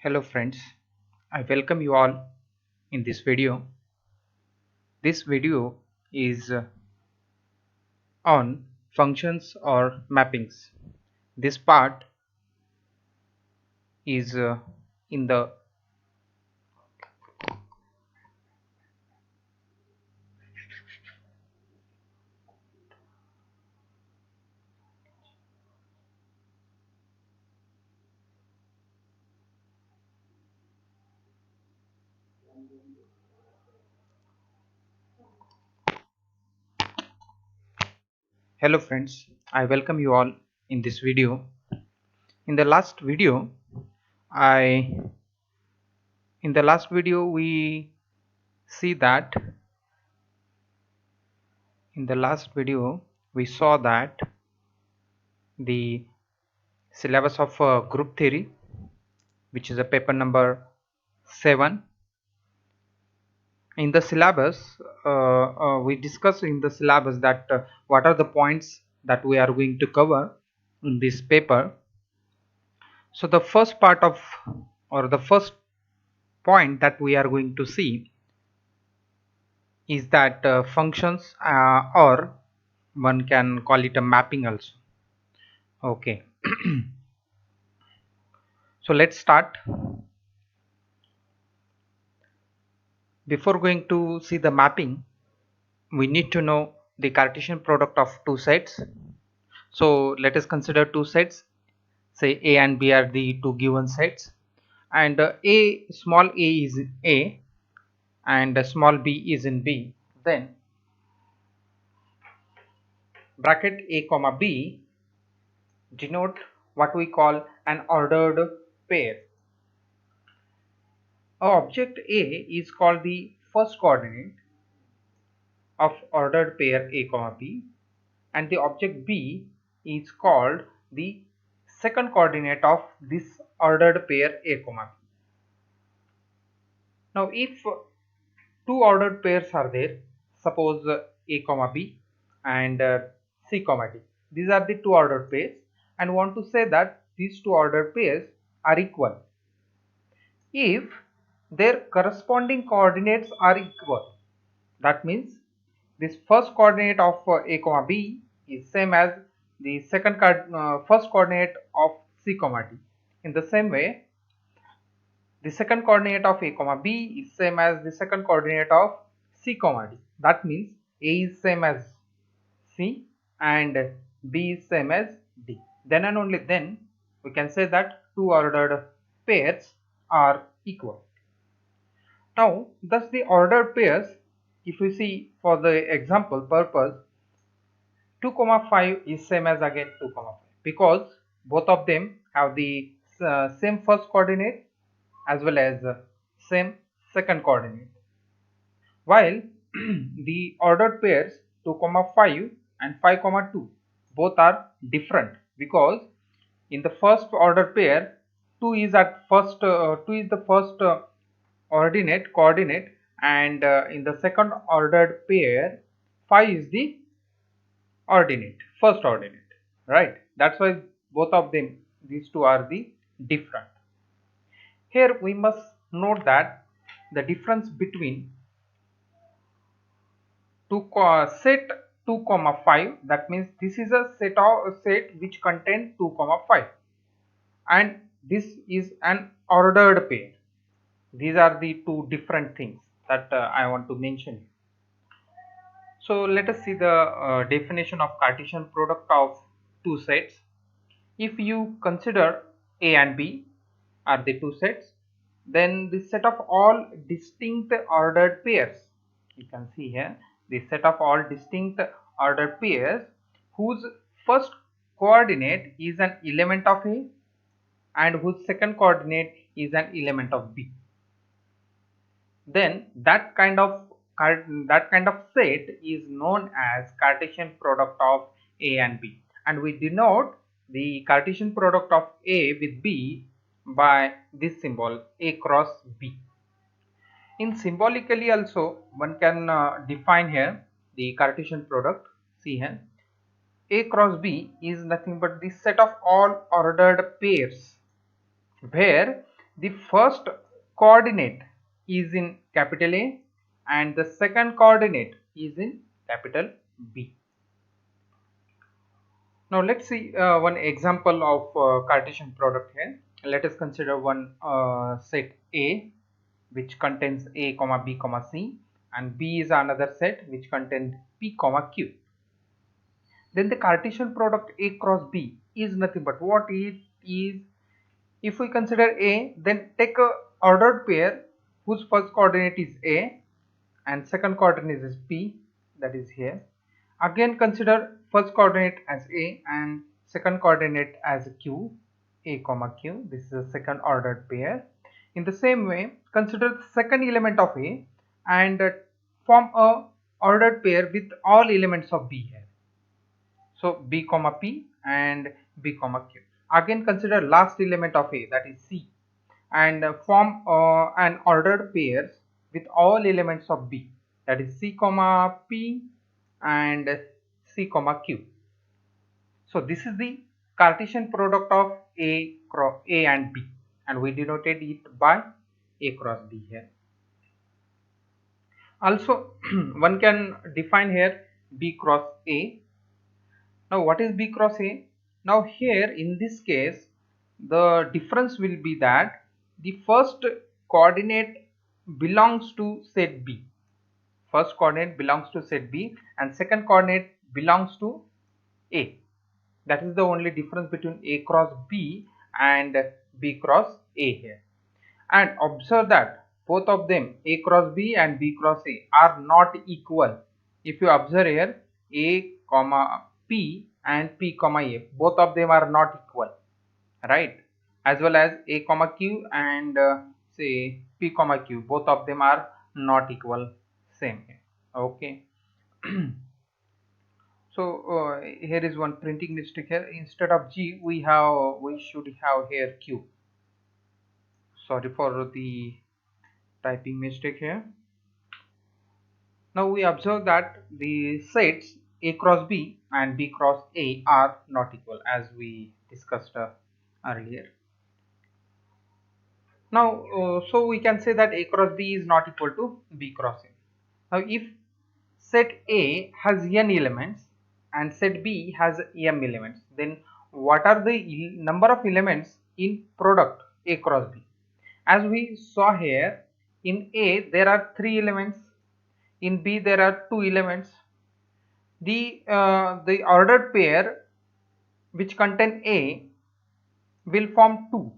Hello friends, I welcome you all in this video. This video is on functions or mappings. This part is in the Hello friends, I welcome you all in this video. In the last video, I in the last video we see that in the last video we saw that the syllabus of group theory, which is a paper number 7. In the syllabus we discussed in the syllabus that what are the points that we are going to cover in this paper. So the first part of or the first point that we are going to see is that functions or one can call it a mapping also. Okay. So let's start. Before going to see the mapping, we need to know the Cartesian product of two sets. So let us consider two sets, say A and B are the two given sets, and small a is in A and small b is in B. Then bracket A comma B denote what we call an ordered pair. Our object A is called the first coordinate of ordered pair A comma B, and the object B is called the second coordinate of this ordered pair A comma B. Now if two ordered pairs are there, suppose A comma B and C comma D, these are the two ordered pairs, and want to say that these two ordered pairs are equal if their corresponding coordinates are equal. That means this first coordinate of A comma B is same as the first coordinate of C comma D. In the same way, the second coordinate of A comma B is same as the second coordinate of C comma D. That means A is same as C and B is same as D. Then and only then we can say that two ordered pairs are equal. Now thus the ordered pairs, if we see for the example purpose, 2 comma 5 is same as again 2 comma 5 because both of them have the same first coordinate as well as same second coordinate, while the ordered pairs 2 comma 5 and 5 comma 2 both are different because in the first order pair 2 is the first coordinate, and in the second ordered pair 5 is the first ordinate, right? That's why both of them, these two are the different. Here we must note that the difference between set 2 comma 5, that means this is a set which contains 2 comma 5, and this is an ordered pair. These are the two different things that I want to mention. So let us see the definition of Cartesian product of two sets. If you consider A and B are the two sets, then the set of all distinct ordered pairs, you can see here the set of all distinct ordered pairs whose first coordinate is an element of A and whose second coordinate is an element of B, then that kind of set is known as Cartesian product of A and B, and we denote the Cartesian product of A with B by this symbol A cross B. In symbolically also one can define here the Cartesian product. See here, A cross B is nothing but the set of all ordered pairs where the first coordinate is in capital A and the second coordinate is in capital B. Now let's see one example of Cartesian product here. Let us consider one set A which contains A comma B comma C, and B is another set which contains P comma Q. Then the Cartesian product A cross B is nothing but what it is. If we consider A, then take a ordered pair whose first coordinate is A and second coordinate is P, that is here. Again consider first coordinate as A and second coordinate as Q, A comma Q. This is a second ordered pair. In the same way, consider the second element of A and form a ordered pair with all elements of B here. So B comma P and B comma Q. Again consider last element of A, that is C, and form an ordered pairs with all elements of B, that is C comma P and C comma Q. So this is the Cartesian product of A and B, and we denoted it by A cross B here. Also one can define here B cross A. Now what is B cross A? Now here in this case the difference will be that the first coordinate belongs to set B. First coordinate belongs to set B and second coordinate belongs to A. That is the only difference between A cross B and B cross A here. And observe that both of them, A cross B and B cross A, are not equal. If you observe here, A comma P and P comma A, both of them are not equal, right? As well as A comma Q and say P comma Q, both of them are not equal. Same here. Okay. So here is one printing mistake here. Instead of G, we should have here Q. Sorry for the typing mistake here. Now we observe that the sets A cross B and B cross A are not equal, as we discussed earlier. Now so we can say that A cross B is not equal to B cross A. Now if set A has n elements and set B has m elements, then what are the number of elements in product A cross B? As we saw here, in A there are 3 elements, in B there are 2 elements. The ordered pair which contain A will form 2.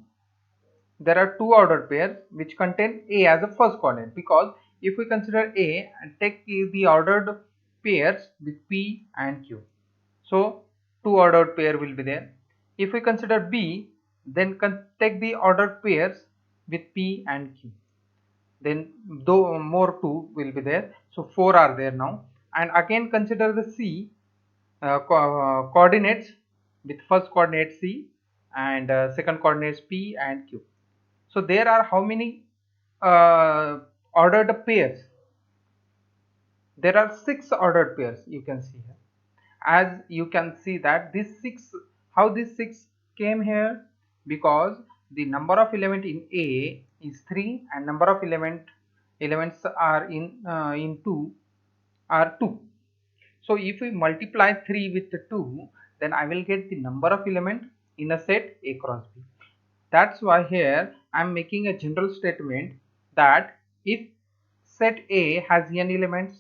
There are 2 ordered pairs which contain A as a first coordinate, because if we consider A and take the ordered pairs with P and Q, so 2 ordered pair will be there. If we consider B, then take the ordered pairs with P and Q, then though more 2 will be there, so 4 are there now. And again consider the C coordinates with first coordinate C and second coordinates P and Q. So there are how many ordered pairs? There are 6 ordered pairs, you can see here. As you can see that this 6, how this 6 came here? Because the number of element in A is 3 and number of elements are in 2 are 2. So if we multiply 3 with 2, then I will get the number of element in a set A cross B. That's why here I am making a general statement that if set A has n elements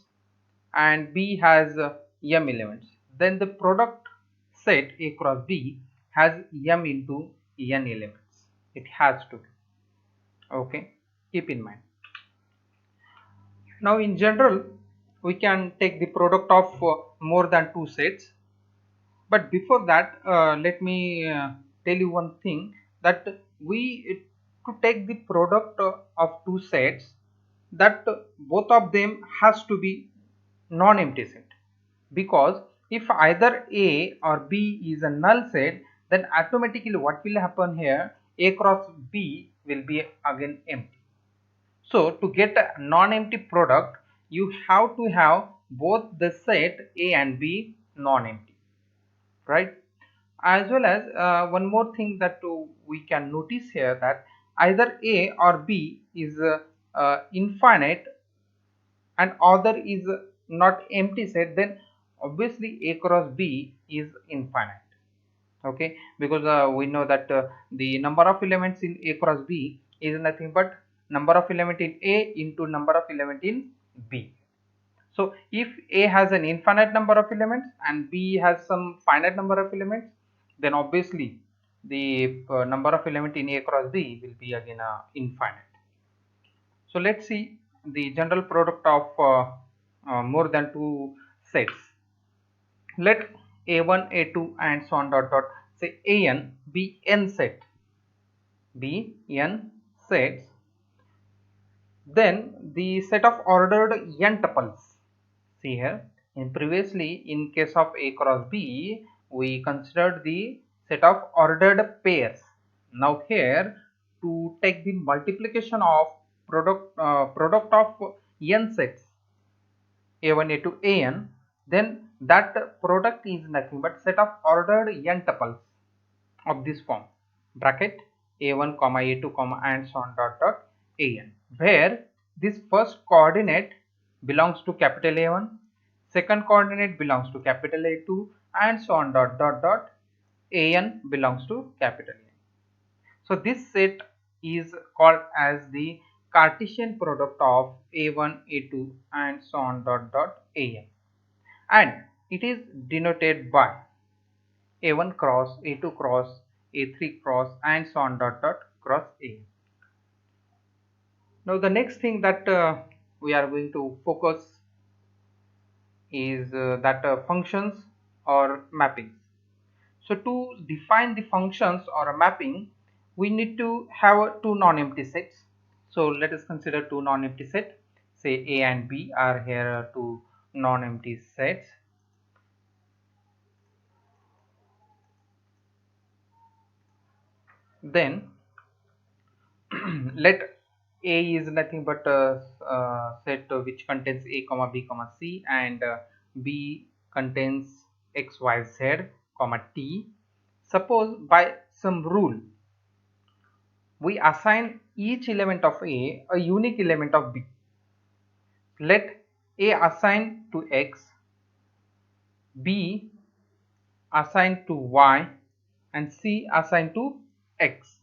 and B has m elements, then the product set A cross B has m into n elements. It has to be. Okay, keep in mind. Now in general, we can take the product of more than 2 sets. But before that, let me tell you one thing, that to take the product of 2 sets, that both of them has to be non-empty set, because if either A or B is a null set, then automatically what will happen here, A cross B will be again empty. So to get a non-empty product, you have to have both the set A and B non-empty, right? As well as one more thing that we can notice here, that either A or B is infinite and other is not empty set, then obviously A cross B is infinite. Okay, because we know that the number of elements in A cross B is nothing but number of element in A into number of element in B. So if A has an infinite number of elements and B has some finite number of elements, then obviously the number of element in A cross B will be again infinite. So let's see the general product of more than two sets. Let A1, A2 and so on dot dot say An be n set, be n sets, then the set of ordered n tuples. See here, in previously in case of A cross B, we considered the set of ordered pairs. Now here, to take the multiplication of product of n sets A1, A2, An, then that product is nothing but set of ordered n tuples of this form, bracket A1 comma A2 comma and so on dot dot An, where this first coordinate belongs to capital A1, second coordinate belongs to capital A2 and so on dot dot dot An belongs to capital A. So this set is called as the Cartesian product of A1, A2 and so on dot dot An, and it is denoted by A1 cross, A2 cross, A3 cross and so on dot dot cross A. Now the next thing that we are going to focus is that functions or mappings. So to define the functions or a mapping, we need to have two non-empty sets. So let us consider two non-empty sets. Say A and B are here two non-empty sets. Then let A is nothing but a set which contains A comma B comma C and B contains X Y Z comma T. Suppose by some rule we assign each element of A a unique element of B. Let A assign to X, B assign to Y and C assign to X.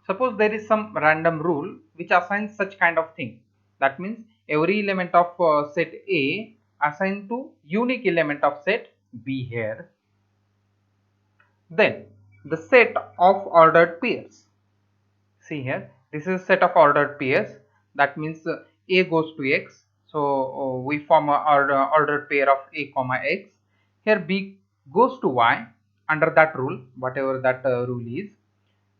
Suppose there is some random rule which assigns such kind of thing. That means every element of set A assigned to unique element of set B here. Then the set of ordered pairs. See here, this is a set of ordered pairs. That means A goes to X. So we form a ordered pair of A comma X. Here B goes to Y under that rule, whatever that rule is.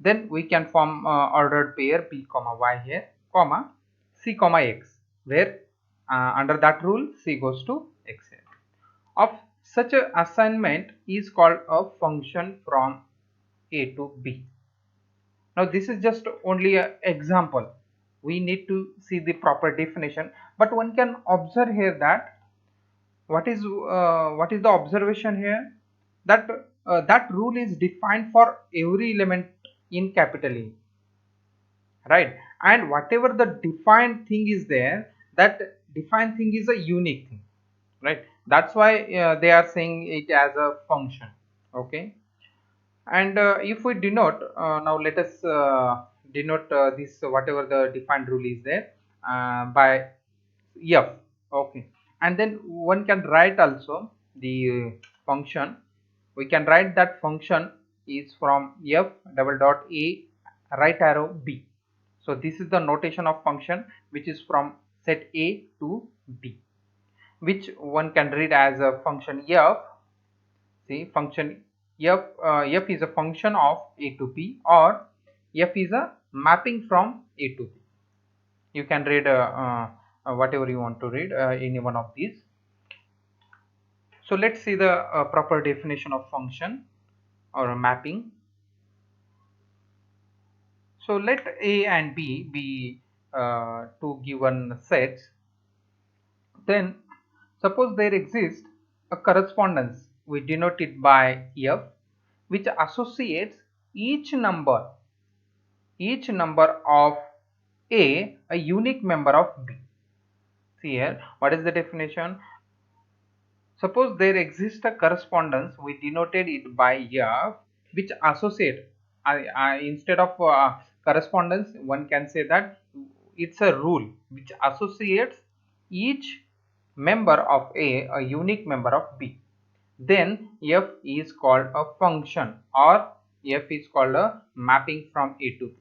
Then we can form ordered pair B comma Y here, comma C comma X, where under that rule C goes to X here. Of such a assignment is called a function from A to B. Now this is just only an example. We need to see the proper definition, but one can observe here that what is the observation here, that that rule is defined for every element in capital A, right? And whatever the defined thing is there, that defined thing is a unique thing, right? That's why they are saying it as a function. Okay, and if we denote now let us denote this whatever the defined rule is there by f. Okay, and then one can write also the function. We can write that function is from f double dot a right arrow b. So this is the notation of function which is from set A to B, which one can read as a function f. See, function f, f is a function of A to B, or f is a mapping from A to B. You can read whatever you want to read, any one of these. So let's see the proper definition of function or a mapping. So let A and B be two given sets. Then suppose there exists a correspondence, we denote it by f, which associates each number each number of a unique member of B. See here, what is the definition? Suppose there exists a correspondence, we denoted it by F, which associate. Instead of correspondence, one can say that it's a rule which associates each member of a unique member of B. Then F is called a function, or F is called a mapping from A to B.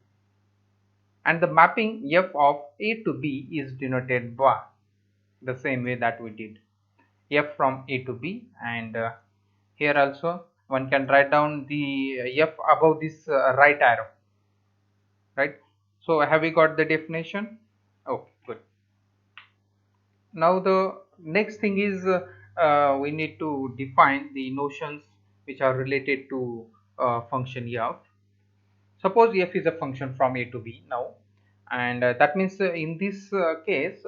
And the mapping F of A to B is denoted by the same way that we did F from A to B. And here also one can write down the F above this right arrow, right? So have we got the definition? Okay, good. Now the next thing is we need to define the notions which are related to function F. Suppose F is a function from A to B now, and that means in this case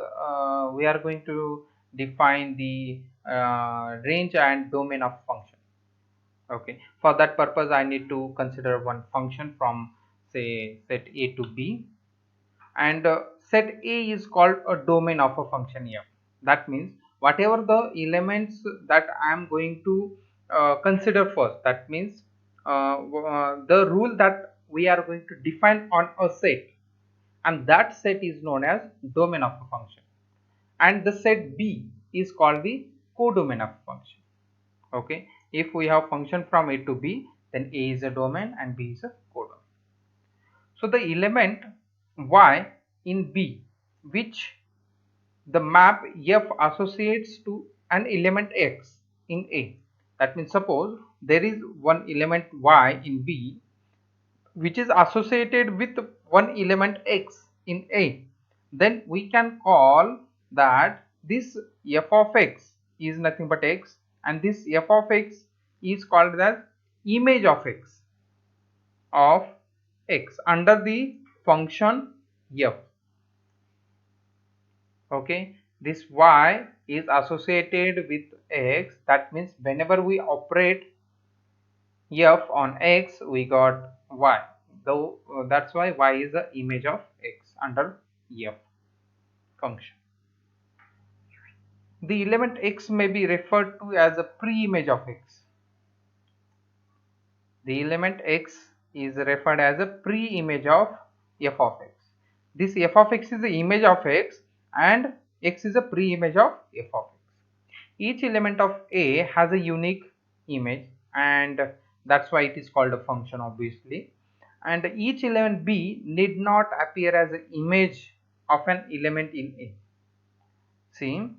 we are going to define the range and domain of function. Okay, for that purpose I need to consider one function from, say, set A to B, and set A is called a domain of a function F. That means whatever the elements that I am going to consider first, that means the rule that we are going to define on a set, and that set is known as domain of a function, and the set B is called the codomain of a function. Okay, if we have function from A to B, then A is a domain and B is a codomain. So the element y in B, which the map F associates to an element x in A. That means suppose there is one element y in B which is associated with one element x in A, then we can call that this f of x is nothing but x, and this f of x is called as image of x under the function f. Okay, this y is associated with x, that means whenever we operate f on x we got y, though that's why y is the image of x under f function. The element x may be referred to as a pre-image of x. The element x is referred as a pre-image of f of x. This f of x is the image of x and x is a pre-image of f of x. Each element of A has a unique image, and that's why it is called a function, obviously. And each element B need not appear as an image of an element in A. See,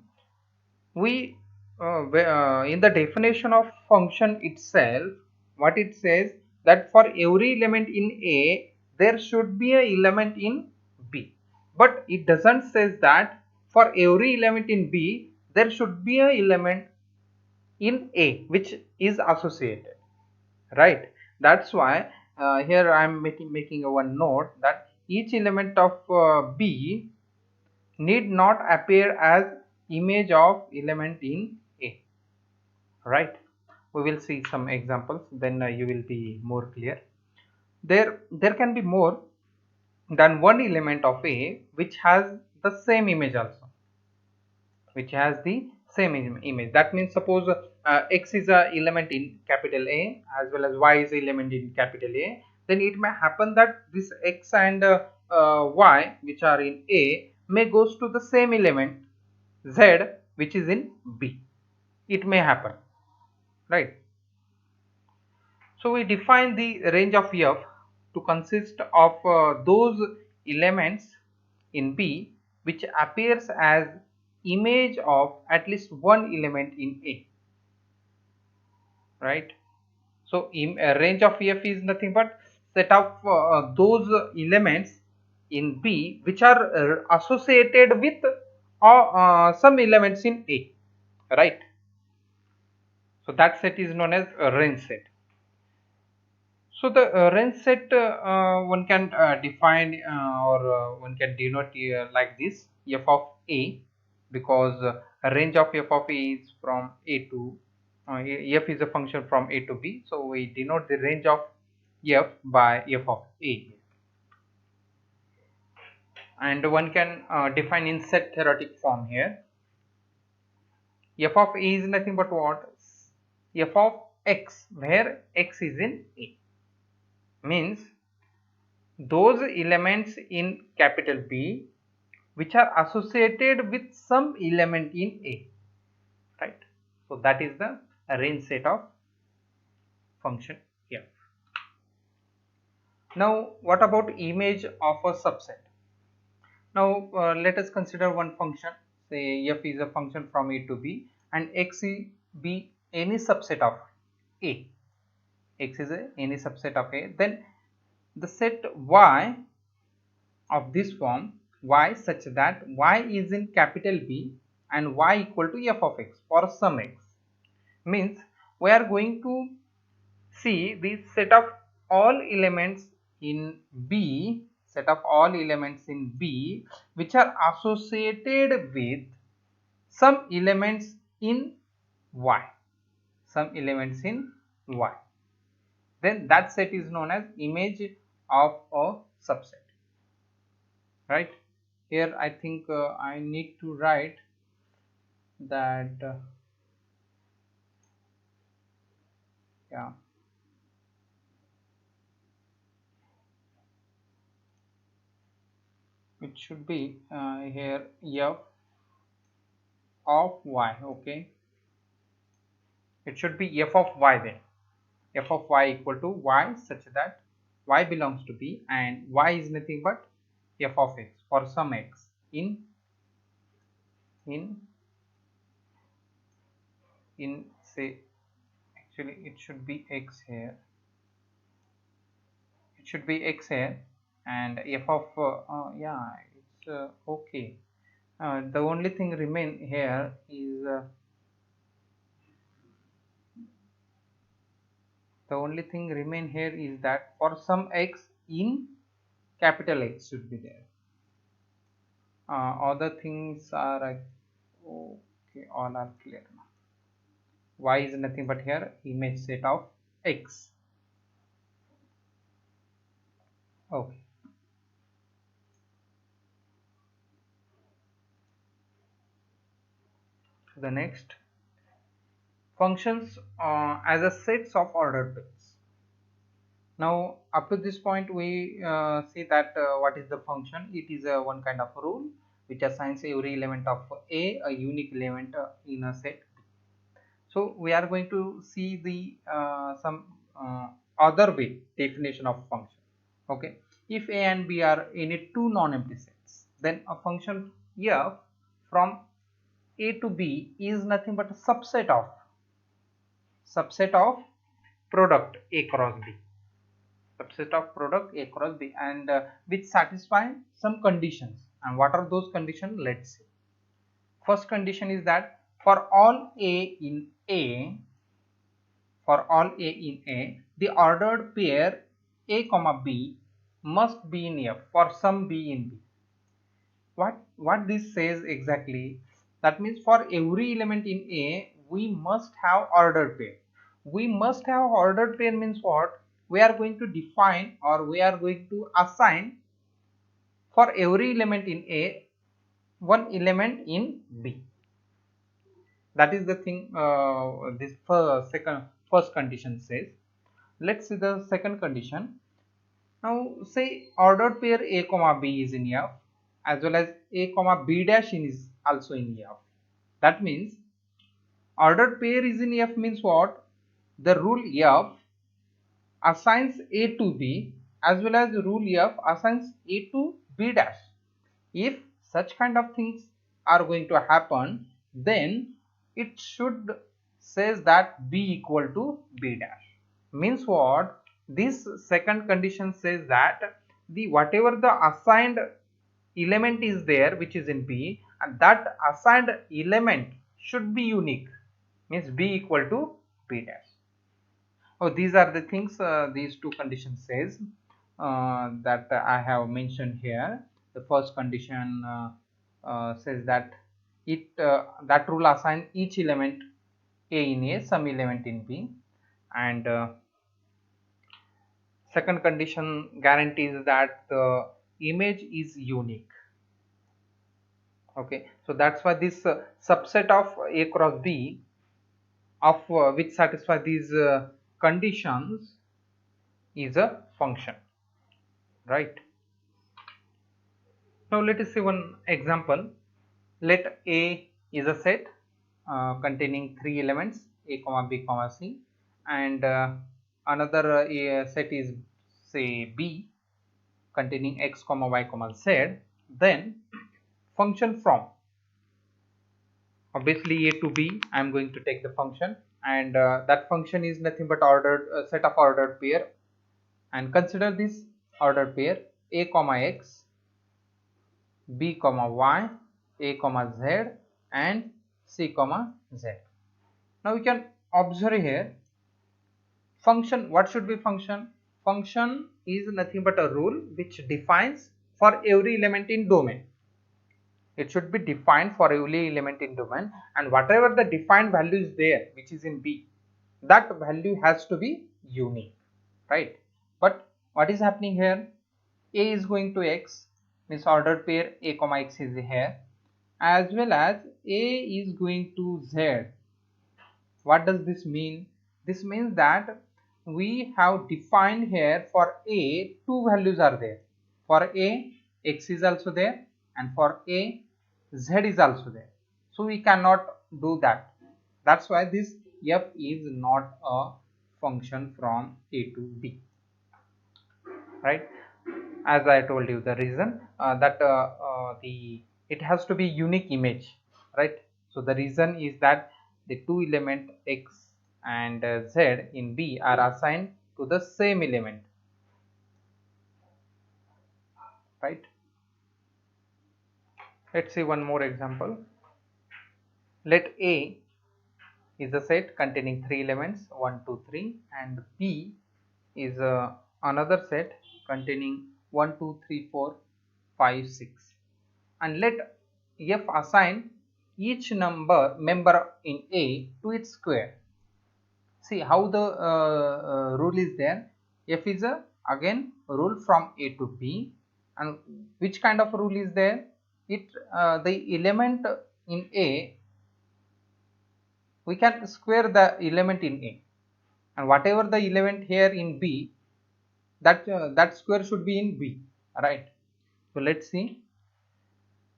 we in the definition of function itself, what it says that for every element in A there should be an element in B, but it doesn't say that for every element in B there should be an element in A which is associated, right? That's why here I am making a one note that each element of B need not appear as image of element in A, right? We will see some examples, then you will be more clear. There can be more than one element of A which has the same image also, which has the same image. That means suppose x is a element in capital A as well as y is a element in capital A, then it may happen that this x and y which are in A may goes to the same element z which is in B. It may happen, right? So we define the range of f to consist of those elements in B which appears as image of at least one element in A, right? So range of f is nothing but set of those elements in B which are associated with some elements in A, right? So that set is known as a range set. So the range set one can define or one can denote like this: f of A, because range of f of A is from A to f is a function from A to B, so we denote the range of f by f of A. and one can define in set theoretic form here. F of A is nothing but what? F of x, where x is in A, means those elements in capital B which are associated with some element in A, right? So that is the range set of function F. Now what about image of a subset? Now let us consider one function, say f is a function from A to B and x be any subset of A. X is any subset of A, then the set y of this form y such that y is in capital B and y equal to f of x for some x, means we are going to see the set of all elements in B, set of all elements in B which are associated with some elements in Y, some elements in Y, then that set is known as image of a subset, right? Here I think I need to write that yeah, it should be here f of y. Okay, it should be f of y, then f of y equal to y such that y belongs to B and y is nothing but f of x for some x in in say, actually it should be x here, it should be x here, and f of yeah, it's okay. The only thing remain here is that for some x in capital X should be there. Other things are okay, all are clear now. Y is nothing but here image set of x. Okay. The next, functions as a sets of ordered pairs. Now up to this point we see that what is the function. It is one kind of rule which assigns every element of a unique element in a set. So we are going to see the some other way definition of function. Okay, if a and b are any two non-empty sets, then a function f from a to b is nothing but a subset of product a cross b, subset of product a cross b, and which satisfy some conditions. And what are those conditions? Let's see. First condition is that for all a in A, the ordered pair a comma b must be in F for some b in B. What this says exactly? That means for every element in A, we must have ordered pair. We must have ordered pair means what? We are going to define, or we are going to assign for every element in A one element in B. That is the thing this first condition says. Let's see the second condition. Now say ordered pair a comma b is in F, as well as a comma b dash is also in F. That means ordered pair is in F means what? The rule F assigns a to b, as well as the rule F assigns a to b dash. If such kind of things are going to happen, then it should says that b equal to b dash. Means what? This second condition says that the whatever the assigned element is there which is in B, and that assigned element should be unique, means b equal to b dash. Oh, these are the things these two conditions says that I have mentioned here. The first condition says that that rule assign each element a in A, some element in B, and second condition guarantees that the image is unique. Okay, so that's why this subset of A cross B of which satisfy these conditions is a function, right? Now let us see one example. Let A is a set containing three elements A comma B comma C, and another set is say B containing X comma Y comma Z. Then function from obviously A to B, I am going to take the function, and that function is nothing but ordered set of ordered pair, and consider this ordered pair A comma X, B comma Y, A comma Z, and C comma Z. Now we can observe here function. What should be function? Function is nothing but a rule which defines for every element in domain. It should be defined for every element in domain, and whatever the defined value is there which is in B, that value has to be unique, right? But what is happening here? A is going to X, means ordered pair A comma X is here, as well as A is going to Z. What does this mean? This means that we have defined here for A two values are there. For A, X is also there, and for A, Z is also there. So we cannot do that. That's why this F is not a function from A to B, right? As I told you the reason that the it has to be unique image, right? So the reason is that the two element X and Z in B are assigned to the same element, right? Let's see one more example. Let A is a set containing three elements 1 2 3, and B is another set containing 1 2 3 4 5 6, and let F assign each member in A to its square. See how the rule is there. F is a again rule from A to B, and which kind of rule is there? It the element in A, we can square the element in A, and whatever the element here in B, that square should be in B, right? So let's see.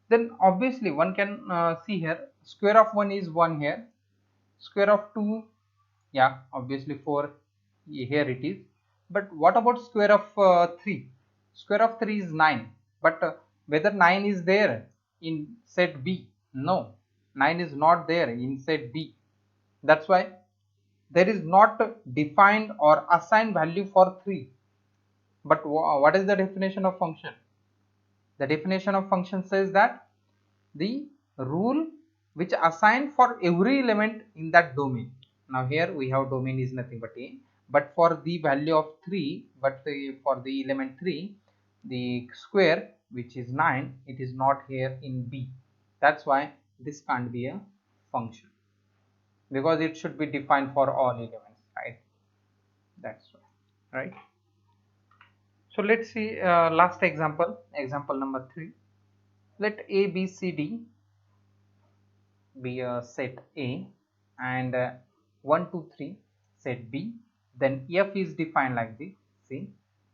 Then obviously one can see here square of 1 is 1 here, square of 2, yeah, obviously 4 here it is. But what about square of 3? Square of 3 is 9, but whether 9 is there in set B? No, 9 is not there in set B. That's why there is not defined or assigned value for 3. But what is the definition of function? The definition of function says that the rule which assigned for every element in that domain. Now here we have domain is nothing but A, but for the value of 3, but for the element 3, the square which is 9, it is not here in B. That's why this can't be a function, because it should be defined for all elements, right? That's why, right? So let's see last example, example number 3. Let A, B, C, D be a set A, and 1 2 3 set B. Then F is defined like this. See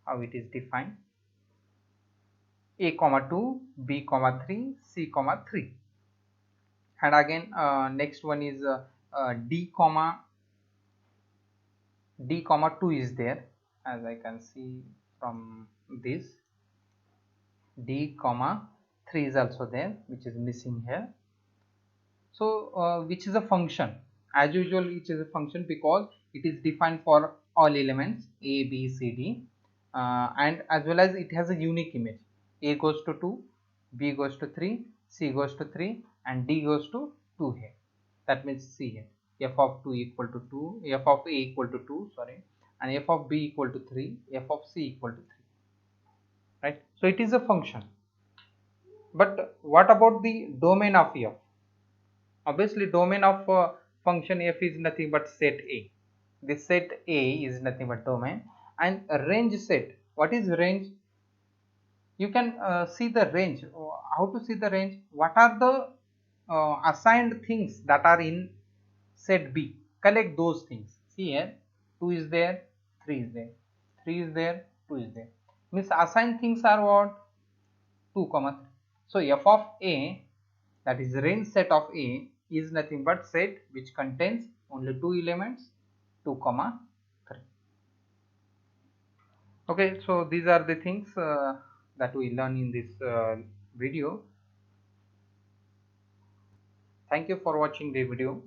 how it is defined: A comma 2, B comma 3, C comma 3. And again next one is D comma 2 is there, as I can see from this. D comma 3 is also there, which is missing here. So which is a function? As usual, it is a function because it is defined for all elements A, B, C, D, and as well as it has a unique image. A goes to 2, B goes to 3, C goes to 3, and D goes to 2 here. That means C here. F of 2 equal to 2, F of A equal to 2, sorry, and F of B equal to 3, F of C equal to 3. Right? So it is a function. But what about the domain of F? Obviously domain of function F is nothing but set A. This set A is nothing but domain, and a range set. What is range? you can see the range. How to see the range? What are the assigned things that are in set B? Collect those things. See here, 2 is there, 3 is there, 3 is there, 2 is there. Means assigned things are what? 2 comma 3. So f of a, that is range set of a, is nothing but set which contains only 2 elements, 2 comma 3. Okay, so these are the things that we learn in this video. Thank you for watching the video.